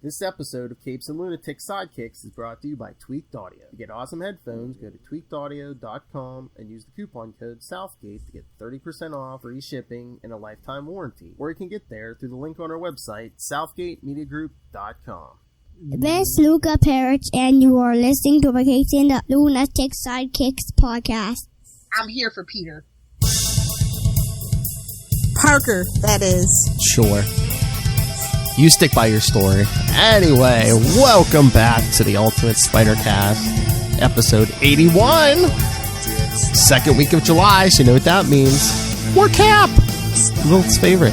This episode of Capes and Lunatic Sidekicks is brought to you by Tweaked Audio. To get awesome headphones, go to tweakedaudio.com and use the coupon code Southgate to get 30% off, free shipping, and a lifetime warranty. Or you can get there through the link on our website, southgatemediagroup.com. This is Luca Perich, and you are listening to the Capes and the Lunatic Sidekicks podcast. I'm here for Peter. Parker, that is. Sure. You stick by your story. Anyway, welcome back to the Ultimate Spider-Cast, episode 81. Second week of July, so you know what that means. More Cap! Lilith's favorite.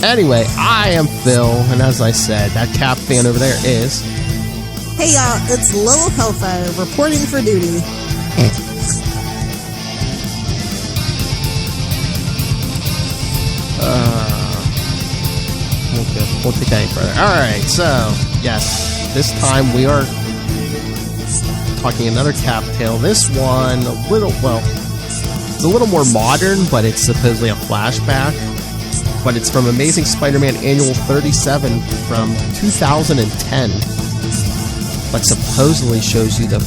Anyway, I am Phil, and as I said, that Cap fan over there is... Hey y'all, it's Lilith Hellfire, reporting for duty. We'll take that any further. Alright, so, yes, this time we are talking another Cap tale. This one, it's a little more modern, but it's supposedly a flashback. But it's from Amazing Spider-Man Annual 37 from 2010. But supposedly shows you the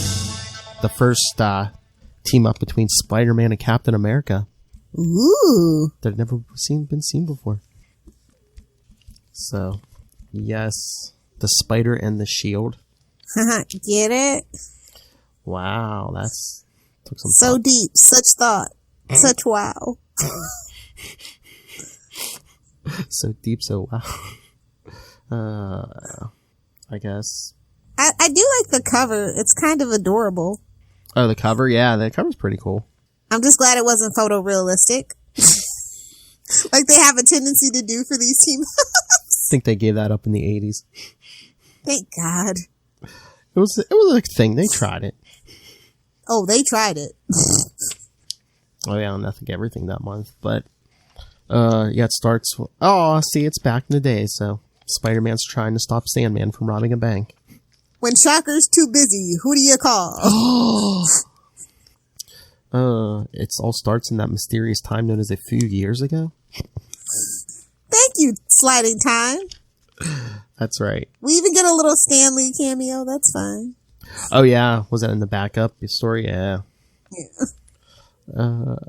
first team-up between Spider-Man and Captain America. Ooh. That had never been seen before. So, yes, the Spider and the Shield. Get it? Wow, that's took some so thought. Deep, such thought, such wow. So deep, so wow. I guess. I do like the cover. It's kind of adorable. Oh, the cover? Yeah, the cover's pretty cool. I'm just glad it wasn't photorealistic. Like they have a tendency to do for these team-ups. I think they gave that up in the 80s. Thank God. It was a thing. They tried it. Oh, they tried it. Oh yeah, I think everything that month. But yeah, it starts. Oh, see, it's back in the day. So Spider-Man's trying to stop Sandman from robbing a bank. When Shocker's too busy, who do you call? It all starts in that mysterious time known as a few years ago. Thank you, Sliding Time. That's right. We even get a little Stan Lee cameo. That's fine. Oh yeah, was that in the backup story? Yeah. But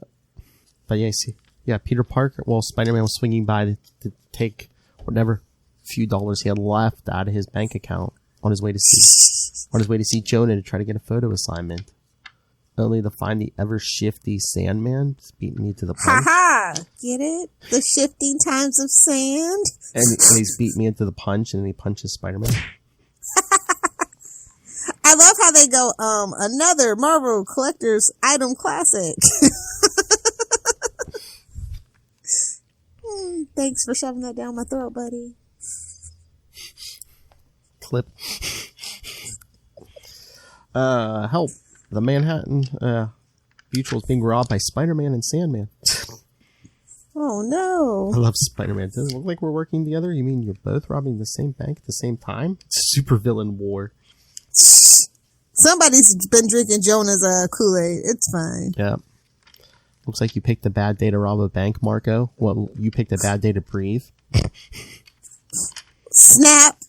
yeah, see, yeah, Peter Parker. Well, Spider-Man was swinging by to take whatever few dollars he had left out of his bank account on his way to see Jonah to try to get a photo assignment. Only to find the ever-shifty Sandman beating me to the punch. Ha-ha! Get it? The shifting times of sand? And he's beat me into the punch, and then he punches Spider-Man. I love how they go, another Marvel Collector's Item Classic. Thanks for shoving that down my throat, buddy. Clip. Help. The Manhattan Mutual is being robbed by Spider-Man and Sandman. Oh, no. I love Spider-Man. Does it look like we're working together? You mean you're both robbing the same bank at the same time? It's a supervillain war. Somebody's been drinking Jonah's Kool-Aid. It's fine. Yeah. Looks like you picked a bad day to rob a bank, Marco. Well, you picked a bad day to breathe. Snap.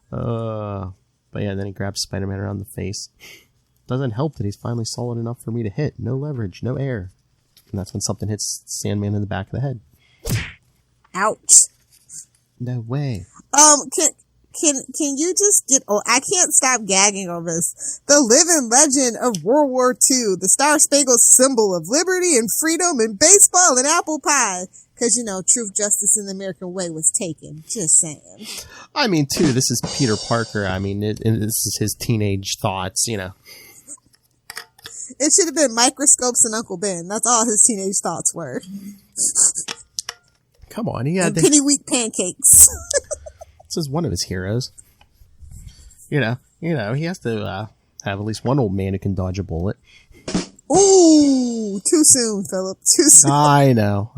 But yeah, then he grabs Spider-Man around the face. Doesn't help that he's finally solid enough for me to hit. No leverage, no air. And that's when something hits Sandman in the back of the head. Ouch. No way. Can you just get... Oh, I can't stop gagging on this. The living legend of World War II. The Star-Spangled symbol of liberty and freedom and baseball and apple pie. Because, you know, truth, justice, and the American way was taken. Just saying. I mean, too, this is Peter Parker. I mean, this is his teenage thoughts, you know. It should have been microscopes and Uncle Ben. That's all his teenage thoughts were. Come on, he had penny wheat pancakes. This is one of his heroes. You know, he has to have at least one old man who can dodge a bullet. Ooh, too soon, Philip. Too soon. I know.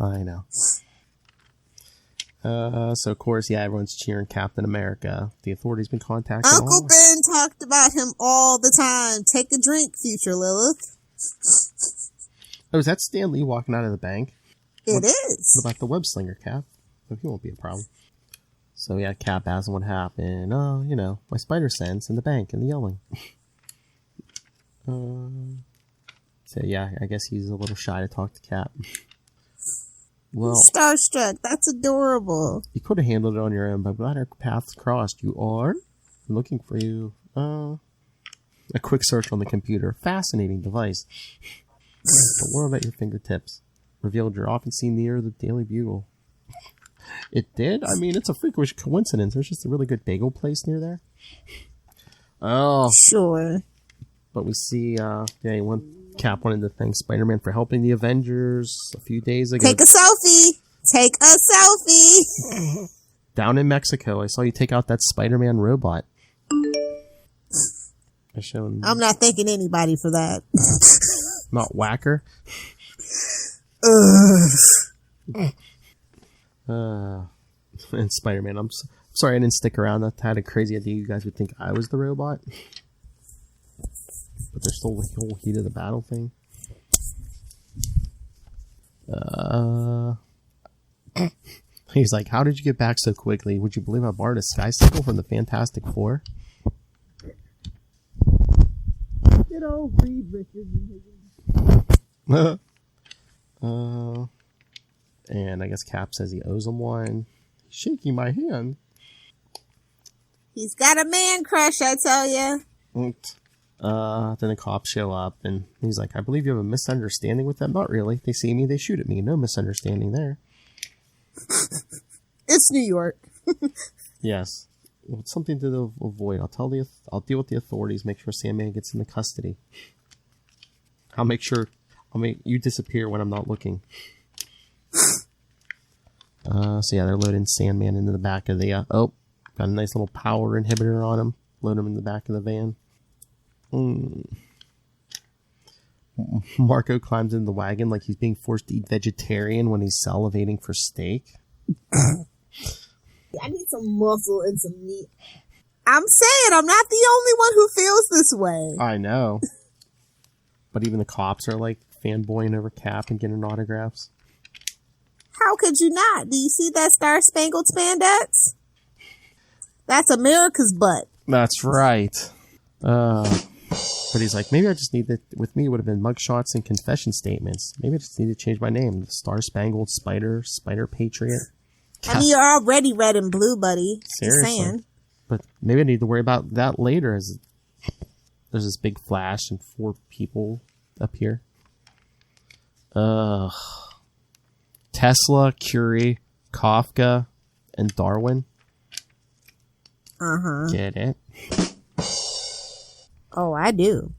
So of course, yeah, everyone's cheering Captain America. The authorities been contacted. Uncle Ben talked about him all the time. Take a drink, future Lilith. Oh, is that Stan Lee walking out of the bank? It is. What about the web slinger, Cap? Oh, he won't be a problem. So yeah, Cap asks him what happened. Oh, my spider sense in the bank and the yelling. So yeah, I guess he's a little shy to talk to Cap. Well, starstruck. That's adorable. You could have handled it on your own, but glad our paths crossed. You are? I'm looking for you. A quick search on the computer. Fascinating device. The world at your fingertips. Revealed you're often seen near the Daily Bugle. It did? I mean, it's a freakish coincidence. There's just a really good bagel place near there. Oh. Sure. But we see, Cap wanted to thank Spider-Man for helping the Avengers a few days ago. Take a selfie! Take a selfie! Down in Mexico, I saw you take out that Spider-Man robot. I'm not thanking anybody for that. Not Whacker? And Spider-Man, I'm sorry I didn't stick around. I had a crazy idea you guys would think I was the robot. But there's still the whole heat of the battle thing. He's like, how did you get back so quickly? Would you believe I borrowed a sky cycle from the Fantastic Four? Good old Reed Richards. And I guess Cap says he owes him one. He's shaking my hand. He's got a man crush, I tell ya. Then the cops show up, and he's like, I believe you have a misunderstanding with them. Not really. They see me, they shoot at me. No misunderstanding there. It's New York. Yes. It's something to avoid. I'll deal with the authorities, make sure Sandman gets into custody. I'll make you disappear when I'm not looking. So yeah, they're loading Sandman into the back of the, got a nice little power inhibitor on him. Load him in the back of the van. Marco climbs into the wagon like he's being forced to eat vegetarian when he's salivating for steak. I need some muscle and some meat. I'm saying I'm not the only one who feels this way. I know. But even the cops are like fanboying over Cap and getting autographs. How could you not? Do you see that star-spangled spandex? That's America's butt. That's right. But he's like, maybe I just need that. With me, it would have been mugshots and confession statements. Maybe I just need to change my name. The Star-Spangled Spider Patriot. I mean, you're already red and blue, buddy. Seriously. Just saying. But maybe I need to worry about that later as there's this big flash and 4 people appear. Tesla, Curie, Kafka, and Darwin. Get it? Oh, I do.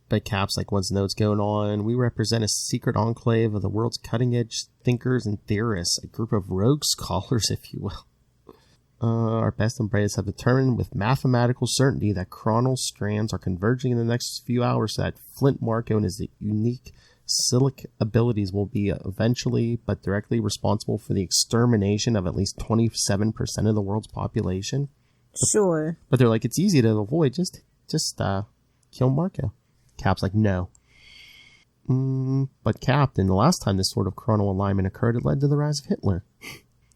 But Cap's like, what's going on? We represent a secret enclave of the world's cutting-edge thinkers and theorists, a group of rogue scholars, if you will. Our best and brightest have determined with mathematical certainty that chronal strands are converging in the next few hours so that Flint Marco and his unique psionic abilities will be eventually but directly responsible for the extermination of at least 27% of the world's population. Sure. But they're like, it's easy to avoid. Just kill Marco. Cap's like, no. But Captain, the last time this sort of chronal alignment occurred, it led to the rise of Hitler.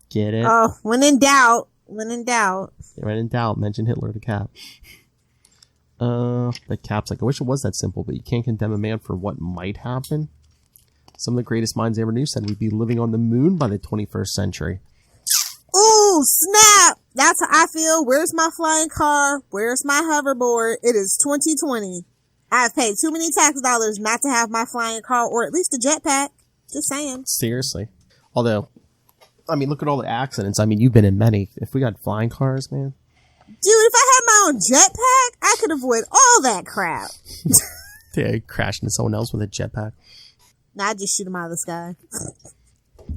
Get it? Oh, when in doubt. When in doubt. When in doubt, mention Hitler to Cap. But Cap's like, I wish it was that simple, but you can't condemn a man for what might happen. Some of the greatest minds I ever knew said we'd be living on the moon by the 21st century. Ooh, snap! That's how I feel. Where's my flying car? Where's my hoverboard? It is 2020. I've paid too many tax dollars not to have my flying car or at least a jetpack. Just saying. Seriously. Although, I mean, look at all the accidents. I mean, you've been in many. If we got flying cars, man. Dude, if I had my own jetpack, I could avoid all that crap. Yeah, crash into someone else with a jetpack. Nah, I just shoot them out of the sky.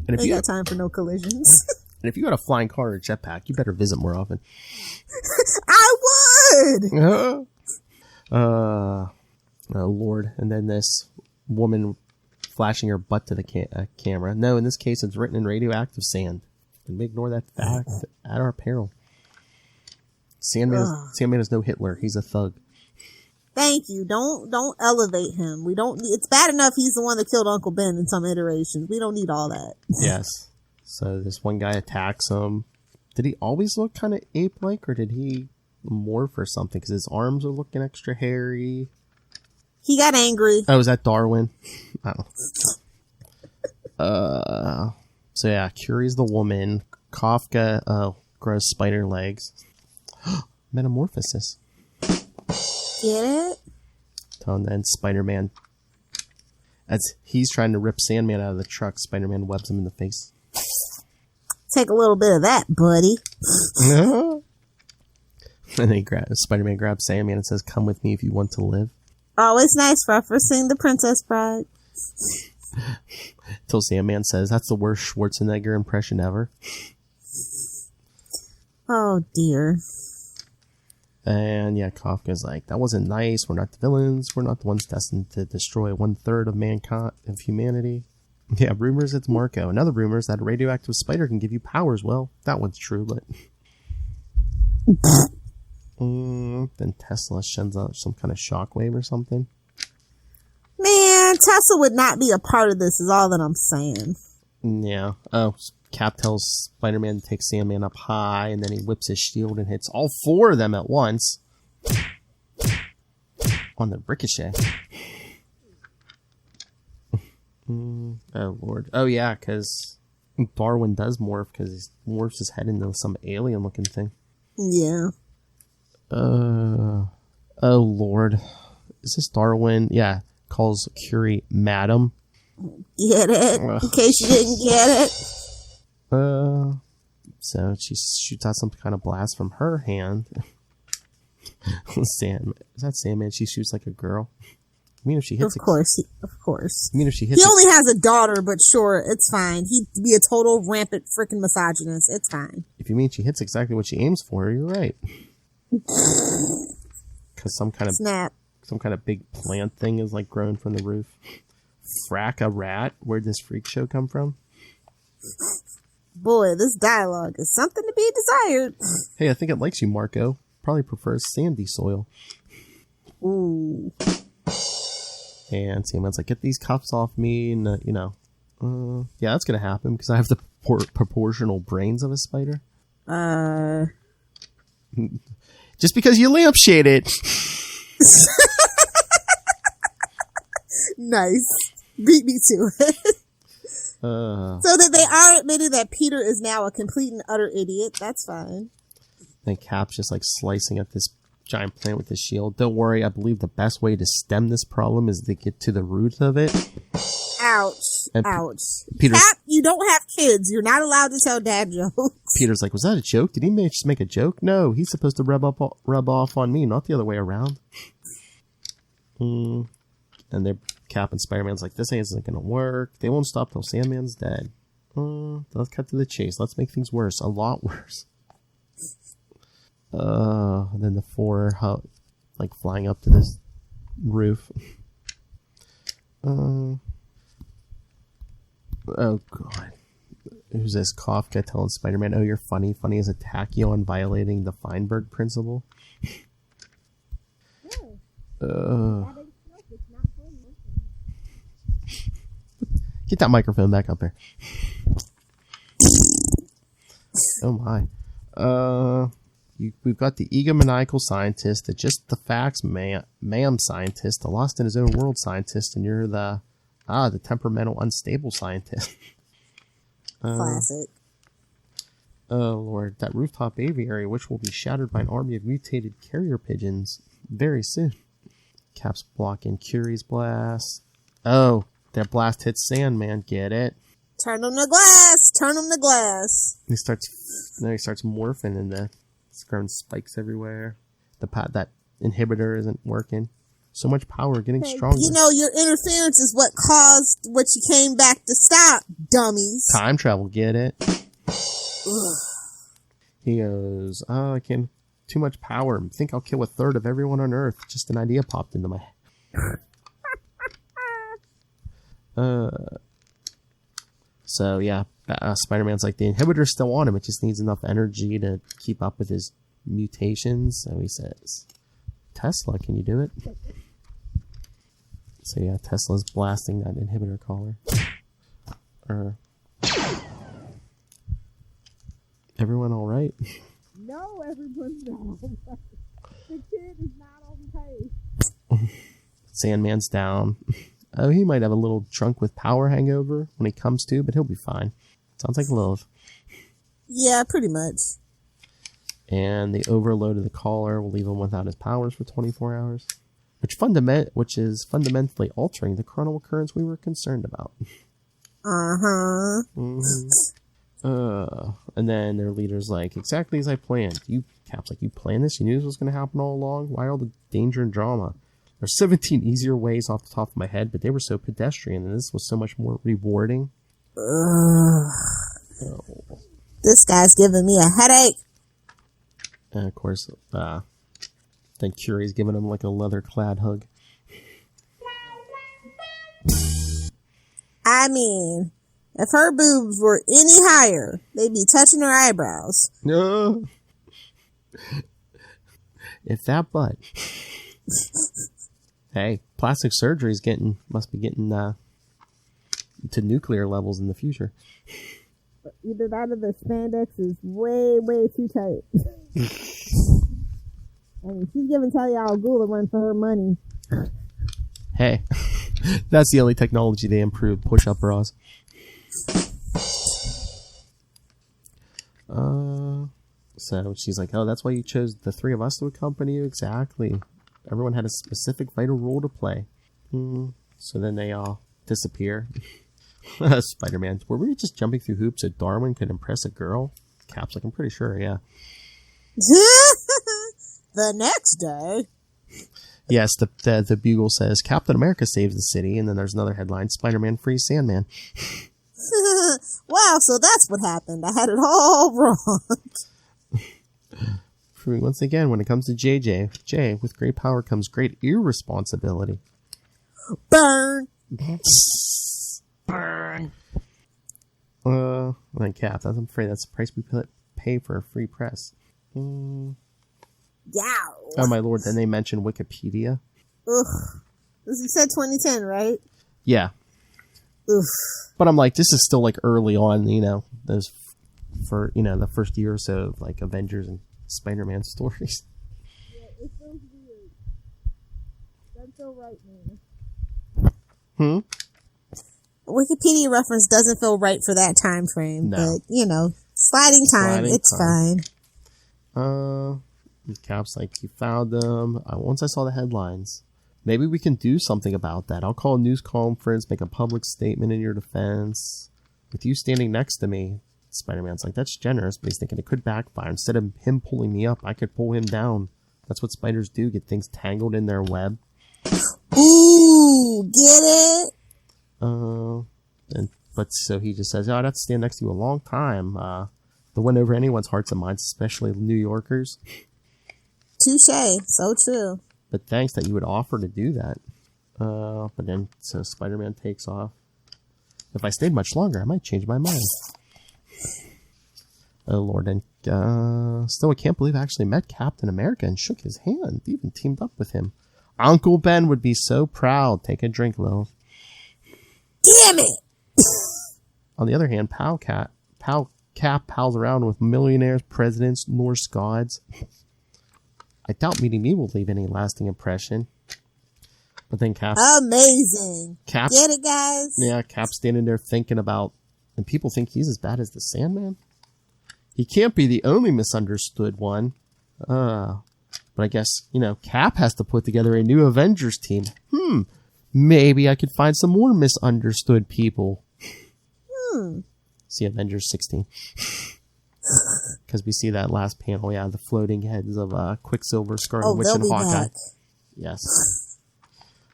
And if Ain't you got time for no collisions. And if you got a flying car or a jetpack, you better visit more often. I would! Oh, Lord. And then this woman flashing her butt to the camera. No, in this case, it's written in radioactive sand. And we ignore that fact at our peril. Sandman is no Hitler. He's a thug. Thank you. Don't elevate him. We don't need, it's bad enough he's the one that killed Uncle Ben in some iterations. We don't need all that. Yes. So this one guy attacks him. Did he always look kind of ape-like, or did he morph or something? Because his arms are looking extra hairy. He got angry. Oh, is that Darwin? I don't know. So yeah, Curie's the woman. Kafka grows spider legs. Metamorphosis. Get it? And then Spider-Man, as he's trying to rip Sandman out of the truck, Spider-Man webs him in the face. Take a little bit of that, buddy. And then Spider-Man grabs Sandman and says, "Come with me if you want to live." Always nice referencing The Princess Bride. Till Sandman says, "That's the worst Schwarzenegger impression ever." Oh, dear. And yeah, Kafka's like, "That wasn't nice. We're not the villains. We're not the ones destined to destroy 1/3 of mankind, of humanity." Yeah, rumors it's Marco. Another rumor is that a radioactive spider can give you powers. Well, that one's true, but... then Tesla sends out some kind of shockwave or something. Man, Tesla would not be a part of this is all that I'm saying. Yeah. Oh, Cap tells Spider-Man to take Sandman up high, and then he whips his shield and hits all 4 of them at once. On the ricochet. Oh, Lord. Oh, yeah, because Darwin does morph, because he morphs his head into some alien-looking thing. Yeah. Oh, Lord. Is this Darwin? Yeah. Calls Curie Madam. Get it? In case you didn't get it. So she shoots out some kind of blast from her hand. Is that Sandman? She shoots like a girl. I mean, if she hits, of course. I mean, if she hits, he only has a daughter, but sure, it's fine. He'd be a total rampant freaking misogynist. It's fine. If you mean she hits exactly what she aims for, you're right. Because some kind of big plant thing is like growing from the roof. Frack a rat. Where'd this freak show come from? Boy, this dialogue is something to be desired. Hey, I think it likes you, Marco. Probably prefers sandy soil. Ooh. And Sandman's like, "Get these cuffs off me," and yeah, that's gonna happen because I have the proportional brains of a spider. Just because you lampshade it. Nice. Beat me to it. So that they are admitted that Peter is now a complete and utter idiot. That's fine. Then Cap's just like slicing at this giant plant with his shield. Don't worry, I believe the best way to stem this problem is to get to the root of it. Ouch. And Ouch. Peter, Cap, you don't have kids. You're not allowed to tell dad jokes. Peter's like, "Was that a joke? Did he just make a joke? No, he's supposed to rub off on me, not the other way around." And they're Cap and Spider-Man's like, "This isn't gonna work. They won't stop till Sandman's dead." Let's cut to the chase. Let's make things worse. A lot worse. And then the 4 like flying up to this roof. Oh God. Who's this Kafka telling Spider-Man, "Oh, you're funny. Funny as a tachyon violating the Feinberg principle." Get that microphone back up there. Oh my. We've got the egomaniacal scientist, the just the facts ma'am scientist, the lost in his own world scientist, and you're the temperamental unstable scientist. Classic. Oh Lord, that rooftop aviary, which will be shattered by an army of mutated carrier pigeons very soon. Cap's blocking Curie's blast. Oh, that blast hits Sandman. Get it? Turn him to glass. Turn him to glass. He starts morphing into growing spikes everywhere. That inhibitor isn't working. So much power getting stronger. You know, your interference is what caused what you came back to stop, dummies. Time travel, get it? He goes, "Oh, I can't. Too much power. I think I'll kill 1/3 of everyone on Earth." Just an idea popped into my head. So yeah, Spider-Man's like, the inhibitor's still on him. It just needs enough energy to keep up with his mutations. So he says, "Tesla, can you do it?" So yeah, Tesla's blasting that inhibitor collar. Everyone all right? No, everyone's not all right. The kid is not on pace. Sandman's down. Oh, he might have a little drunk with power hangover when he comes to, but he'll be fine. Sounds like Lilith. Yeah, pretty much. And the overload of the collar will leave him without his powers for 24 hours, which is fundamentally altering the chronal occurrence we were concerned about. Uh-huh. And then their leader's like, exactly as I planned. Cap's like, you planned this? You knew this was going to happen all along? Why all the danger and drama? There's 17 easier ways off the top of my head, but they were so pedestrian, and this was so much more rewarding. Oh. This guy's giving me a headache. And of course, then Curie's giving him like a leather-clad hug. I mean, if her boobs were any higher, they'd be touching her eyebrows. No. If that butt. Hey, plastic surgery must be getting to nuclear levels in the future. Either that or the spandex is way, way too tight. I mean, she's giving Talia al Ghul a run for her money. Hey, that's the only technology they improved, push-up bras. So she's like, oh, that's why you chose the three of us to accompany you? Exactly. Everyone had a specific vital role to play. So then they all disappear. Spider-Man, were we just jumping through hoops so Darwin could impress a girl? Cap's like, I'm pretty sure, yeah. The next day. Yes, the Bugle says, Captain America saves the city, and then there's another headline, Spider-Man frees Sandman. Wow, so that's what happened. I had it all wrong. Proving once again, when it comes to Jay, with great power comes great irresponsibility. Burn! Burn. Like Cap, I'm afraid that's the price we pay for a free press. Yow. Oh my lord, then they mention Wikipedia. Ugh. You said 2010, right? Yeah. Oof. But I'm like, this is still like early on, those for, the first year or so of like Avengers and Spider-Man stories. Yeah, it feels weird. Doesn't feel right, man. Wikipedia reference doesn't feel right for that time frame, no. But, sliding time, it's fine. Cap's like, you found them. Once I saw the headlines, maybe we can do something about that. I'll call a news conference, make a public statement in your defense. With you standing next to me, Spider-Man's like, that's generous, but he's thinking it could backfire. Instead of him pulling me up, I could pull him down. That's what spiders do, get things tangled in their web. Ooh, get it? But so he just says, I'd have to stand next to you a long time. The win over anyone's hearts and minds, especially New Yorkers. Touche. So true. But thanks that you would offer to do that. But then, so Spider-Man takes off. If I stayed much longer, I might change my mind. Oh, Lord. And still, I can't believe I actually met Captain America and shook his hand. Even teamed up with him. Uncle Ben would be so proud. Take a drink, Lil. Damn it! On the other hand, Cap pals around with millionaires, presidents, Norse gods. I doubt meeting me will leave any lasting impression. But then Cap... Amazing! Get it, guys? Yeah, Cap's standing there thinking about... And people think he's as bad as the Sandman? He can't be the only misunderstood one. But I guess, Cap has to put together a new Avengers team. Maybe I could find some more misunderstood people. See Avengers 16. Because we see that last panel, the floating heads of Quicksilver, Scarlet Witch, and Hawkeye. Back. Yes.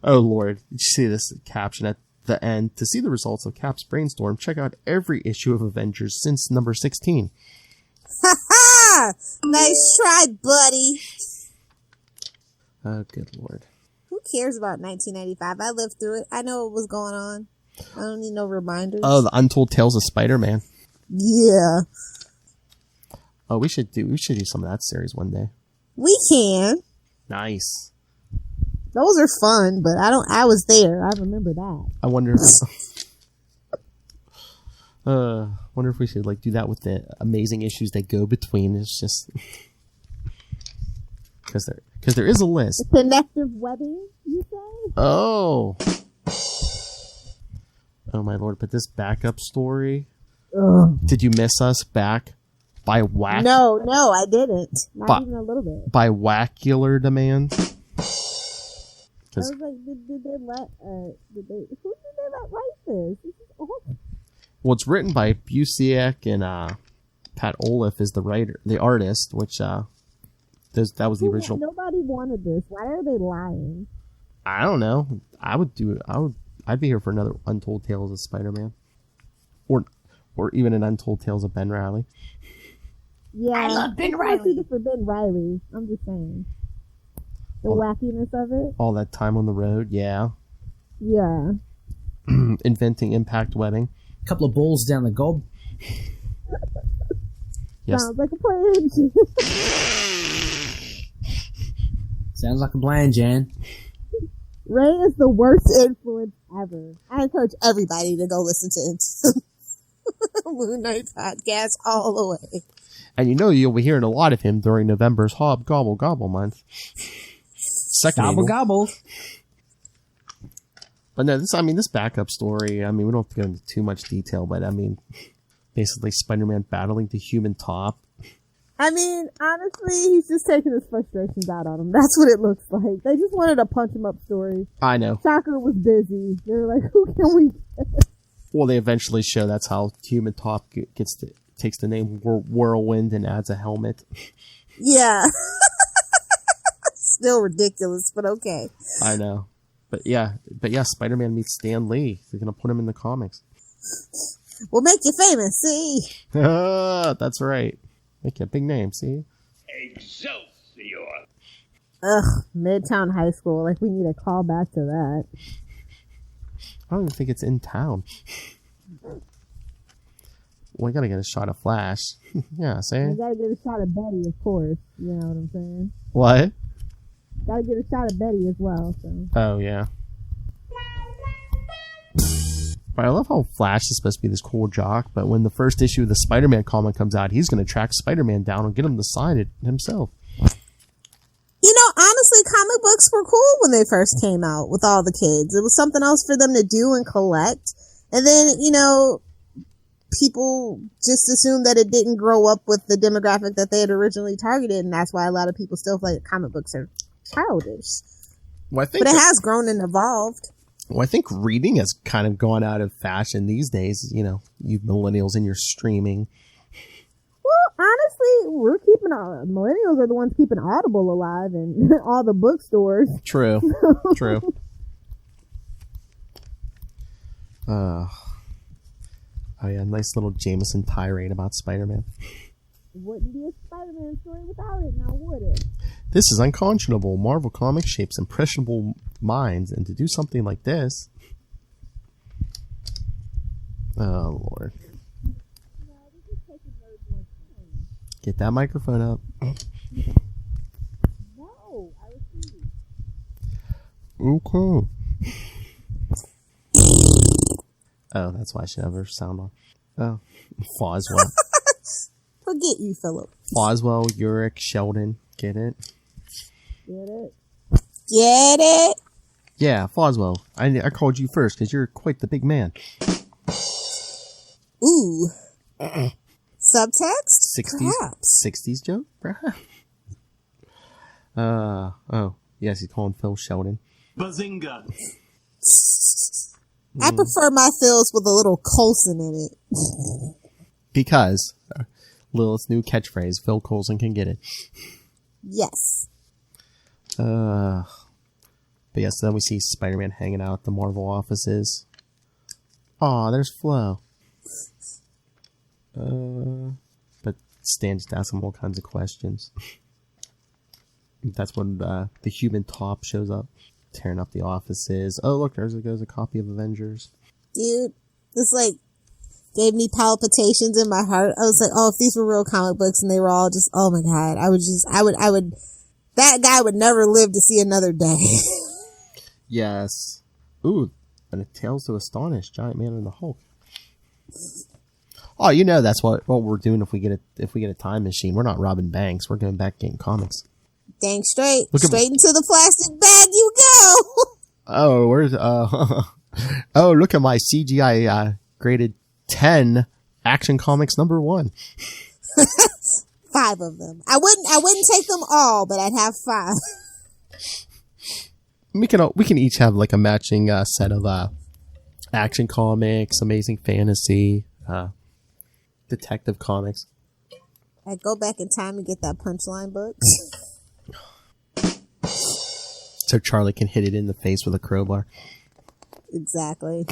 Oh, Lord. Did you see this caption at the end? To see the results of Cap's brainstorm, check out every issue of Avengers since number 16. Ha ha! Nice try, buddy. Oh, good Lord. Who cares about 1995? I lived through it. I know what was going on. I don't need no reminders. Oh, the Untold Tales of Spider-Man. Yeah. Oh, we should do some of that series one day. We can. Nice. Those are fun, but I was there. I remember that. I wonder if Wonder if we should like do that with the amazing issues that go between. It's just because there is a list. Connective webbing, you say? Oh my lord! But this backup story. Ugh. Did you miss us back by whack? No, I didn't. Not even a little bit. By whackular demand. I was like, did they let who did they let write this? This is awful. Well, it's written by Busiek and Pat Olaf is the artist, which that was the original. Nobody wanted this. Why are they lying? I don't know. I'd be here for another Untold Tales of Spider-Man, or even an Untold Tales of Ben Reilly. Yeah, I love Ben Reilly. For Ben Reilly, I'm just saying the wackiness of it. All that time on the road, yeah. Yeah. Inventing impact webbing. A couple of balls down the gob. Yes. Sounds like a plan. Sounds like a plan, Jan. Ray is the worst influence ever. I encourage everybody to go listen to Moon Knight podcast all the way. And you'll be hearing a lot of him during November's Hobgobble Gobble month. Second Gobble annual. gobble. But no, this backup story, we don't have to go into too much detail, but basically Spider-Man battling the Human Top. Honestly, he's just taking his frustrations out on him. That's what it looks like. They just wanted a punch him up story. I know. Shocker was busy. They were like, who can we get? Well, they eventually show that's how Human Top takes the name Whirlwind and adds a helmet. Yeah. Still ridiculous, but okay. I know. But yeah, Spider-Man meets Stan Lee. They're going to put him in the comics. We'll make you famous, see? That's right. Make you a big name, see? Excelsior! Ugh, Midtown High School. Like, we need a call back to that. I don't even think it's in town. Well, we gotta get a shot of Flash. Yeah, see? I gotta get a shot of Betty, of course. You know what I'm saying? What? Gotta get a shot of Betty as well, so. Oh, yeah. But I love how Flash is supposed to be this cool jock, but when the first issue of the Spider-Man comic comes out, he's going to track Spider-Man down and get him to sign it himself. Honestly, comic books were cool when they first came out with all the kids. It was something else for them to do and collect. And then, people just assumed that it didn't grow up with the demographic that they had originally targeted, and that's why a lot of people still feel like comic books are childish. Well, but it has grown and evolved. Well, I think reading has kind of gone out of fashion these days. You millennials and your streaming. Well, honestly, we're keeping millennials are the ones keeping Audible alive and all the bookstores. True. True. Oh yeah, nice little Jameson tirade about Spider-Man. It wouldn't be a Spider-Man story without it, now would it? This is unconscionable. Marvel Comics shapes impressionable minds, and to do something like this... Oh, Lord. Get that microphone up. No, I refuse. Okay. Oh, that's why I should have her sound on. Oh, Foswell. Forget you, Philip. Foswell, Uric, Sheldon. Get it? Get it? Get it? Yeah, Foswell. I called you first because you're quite the big man. Ooh. Subtext? 60s, Perhaps. 60s joke? Perhaps. Oh. Yes, he's calling Phil Sheldon. Bazinga! I prefer my Phils with a little Coulson in it. Because Lilith's new catchphrase, Phil Coulson can get it. Yes. But yes, then we see Spider-Man hanging out at the Marvel offices. Aw, there's Flo. But Stan just asks him all kinds of questions. That's when the Human Top shows up, tearing up the offices. Oh, look, there goes a copy of Avengers. Dude, this gave me palpitations in my heart. I was like, oh, if these were real comic books and they were all just, oh my God, that guy would never live to see another day. Yes. Ooh, and a Tales to Astonish, Giant Man and the Hulk. Oh, you know that's what we're doing if we get a time machine. We're not robbing banks. We're going back getting comics. Dang straight. Straight into the plastic bag you go. Oh, where's oh, look at my CGI graded 10 Action Comics #1. 5 of them. I wouldn't take them all, but I'd have 5. We can each have like a matching set of Action Comics, Amazing Fantasy, Detective Comics. I'd go back in time and get that Punchline book. So Charlie can hit it in the face with a crowbar. Exactly.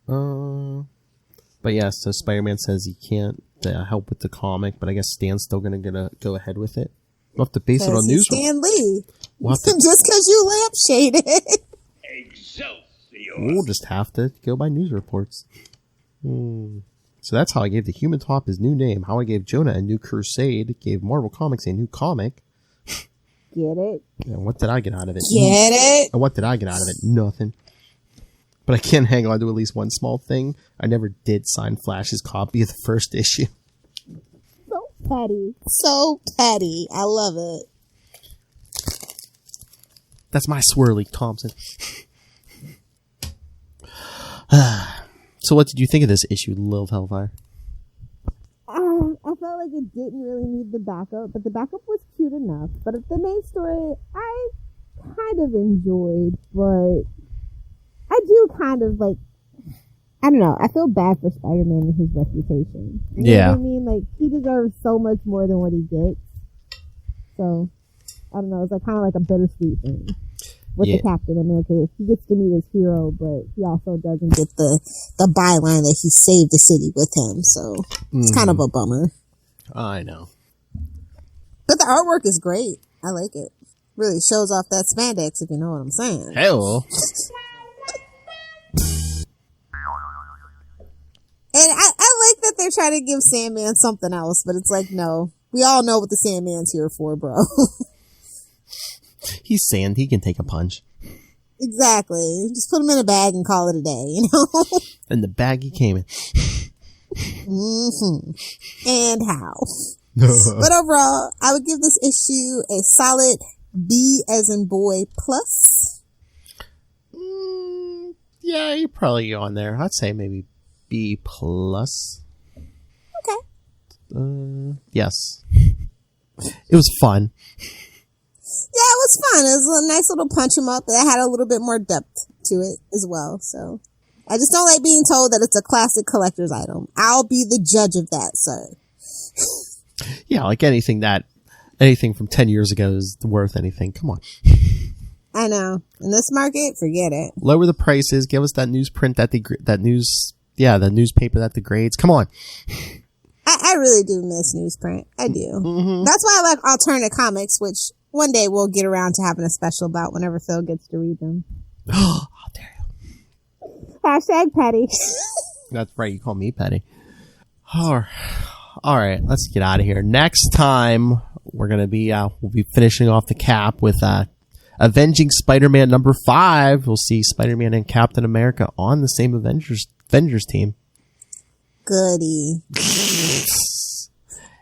But yeah, so Spider-Man says he can't help with the comic, but I guess Stan's still going to go ahead with it. We'll have to base it on news. Stan Lee. Just because you lampshaded. Excelsior. We'll just have to go by news reports. So that's how I gave the Human Top his new name. How I gave Jonah a new crusade. Gave Marvel Comics a new comic. Get it? And what did I get out of it? Get it? And what did I get out of it? Nothing. But I can hang on to at least one small thing. I never did sign Flash's copy of the first issue. So petty. So petty. I love it. That's my swirly Thompson. So what did you think of this issue, Lilith Hellfire? I felt like it didn't really need the backup, but the backup was cute enough. But the main story, I kind of enjoyed, but I do kind of like, I don't know, I feel bad for Spider-Man and his reputation. You know what I mean? Like, he deserves so much more than what he gets. So, I don't know, it's like kind of like a bittersweet thing with the Captain America. He gets to meet his hero, but he also doesn't get the byline that he saved the city with him. So, it's kind of a bummer. I know. But the artwork is great. I like it. Really shows off that spandex, if you know what I'm saying. Hell. And I like that they're trying to give Sandman something else, but it's like, no. We all know what the Sandman's here for, bro. He's sand. He can take a punch. Exactly. Just put him in a bag and call it a day, you know? And the bag he came in. And how. But overall, I would give this issue a solid B as in boy plus. Yeah, you're probably on there. I'd say maybe B plus. Okay. Yes. It was fun. Yeah, it was fun. It was a nice little punch 'em up that had a little bit more depth to it as well. So I just don't like being told that it's a classic collector's item. I'll be the judge of that, sir. Yeah, like anything from 10 years ago is worth anything. Come on. I know. In this market, forget it. Lower the prices. Give us that newsprint the newspaper that degrades. Come on. I really do miss newsprint. I do. Mm-hmm. That's why I like alternate comics, which one day we'll get around to having a special about whenever Phil gets to read them. How dare you. Hashtag petty. That's right. You call me petty. All right. Let's get out of here. Next time, we're going to be, we'll be finishing off the cap with, Avenging Spider-Man #5. We'll see Spider-Man and Captain America on the same Avengers team. Goody.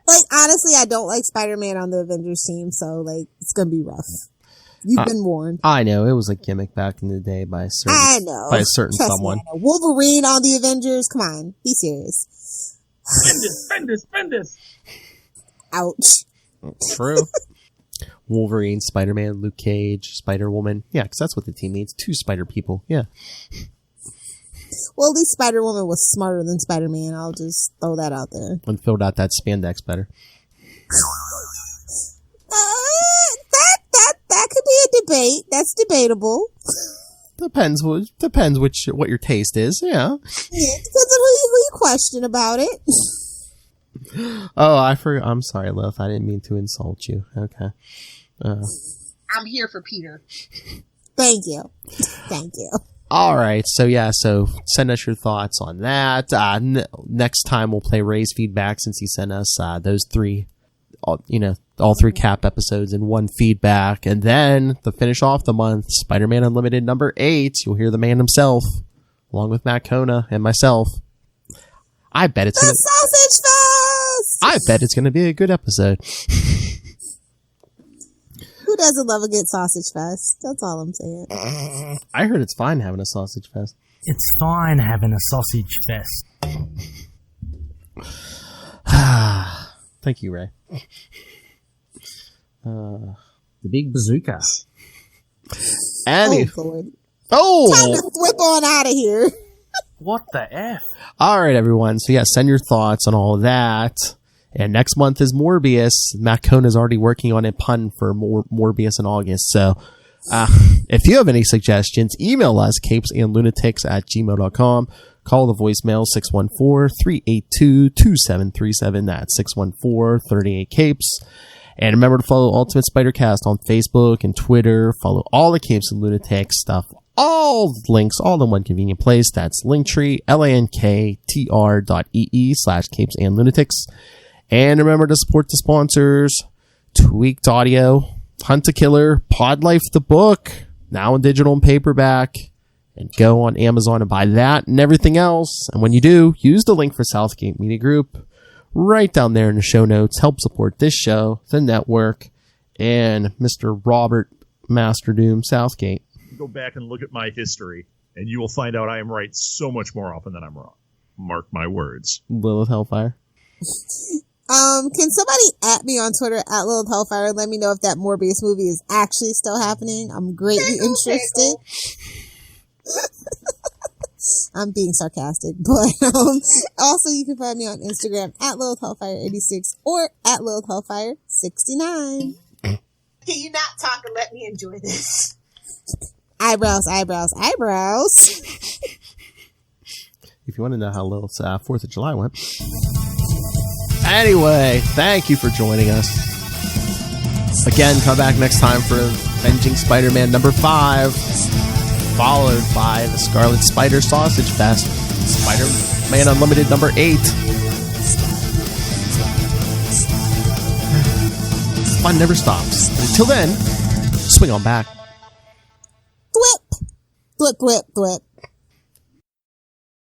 Like, honestly, I don't like Spider-Man on the Avengers team, so, like, it's gonna be rough. You've been warned. I know. It was a gimmick back in the day by a certain Trust someone. Me, Wolverine on the Avengers? Come on. Be serious. Spend this. Ouch. True. Wolverine, Spider-Man, Luke Cage, Spider-Woman. Yeah, because that's what the team needs. 2 spider people. Yeah. Well, at least Spider-Woman was smarter than Spider-Man. I'll just throw that out there. And filled out that spandex better. That could be a debate. That's debatable. Depends what your taste is. Yeah. Yeah, depends on who you question about it. Oh, I'm sorry, Lilith. I didn't mean to insult you. Okay. I'm here for Peter. Thank you. All right. So send us your thoughts on that. Next time we'll play Ray's feedback since he sent us those 3, all 3 cap episodes in one feedback. And then to finish off the month, Spider-Man Unlimited #8. You'll hear the man himself, along with Matt Kona and myself. I bet it's The gonna. Sausage Fest! I bet it's gonna be a good episode. Who doesn't love a good Sausage Fest? That's all I'm saying. I heard it's fine having a sausage fest. It's fine having a sausage fest. Thank you, Ray. The big bazooka. Annie. Oh, Lord. Oh! Time to whip on out of here. What the F? All right, everyone. So, yeah, send your thoughts on all of that. And next month is Morbius. Matt Cohn is already working on a pun for Morbius in August. So, if you have any suggestions, email us, capesandlunatics@gmail.com. Call the voicemail 614-382-2737. That's 614-38-CAPES. And remember to follow Ultimate Spider-Cast on Facebook and Twitter. Follow all the Capes and Lunatics stuff. All links, all in one convenient place. That's Linktree, linktr.ee/capesandlunatics. And remember to support the sponsors, Tweaked Audio, Hunt a Killer, Pod Life the book, now in digital and paperback. And go on Amazon and buy that and everything else. And when you do, use the link for Southgate Media Group right down there in the show notes. Help support this show, the network, and Mr. Robert Master Doom Southgate. Go back and look at my history, and you will find out I am right so much more often than I'm wrong. Mark my words. Lilith Hellfire. Can somebody at me on Twitter at Lilith Hellfire and let me know if that Morbius movie is actually still happening? I'm greatly interested. I'm being sarcastic, but also you can find me on Instagram at Lilith Hellfire86 or at Lilith Hellfire69. Can you not talk and let me enjoy this? Eyebrows, eyebrows, eyebrows. If you want to know how Lilith's 4th of July went. Anyway, thank you for joining us. Again, come back next time for Avenging Spider-Man number 5, followed by the Scarlet Spider Sausage Fest, Spider-Man Unlimited number 8. Fun never stops. Until then, swing on back. Thwip, thwip, thwip, thwip.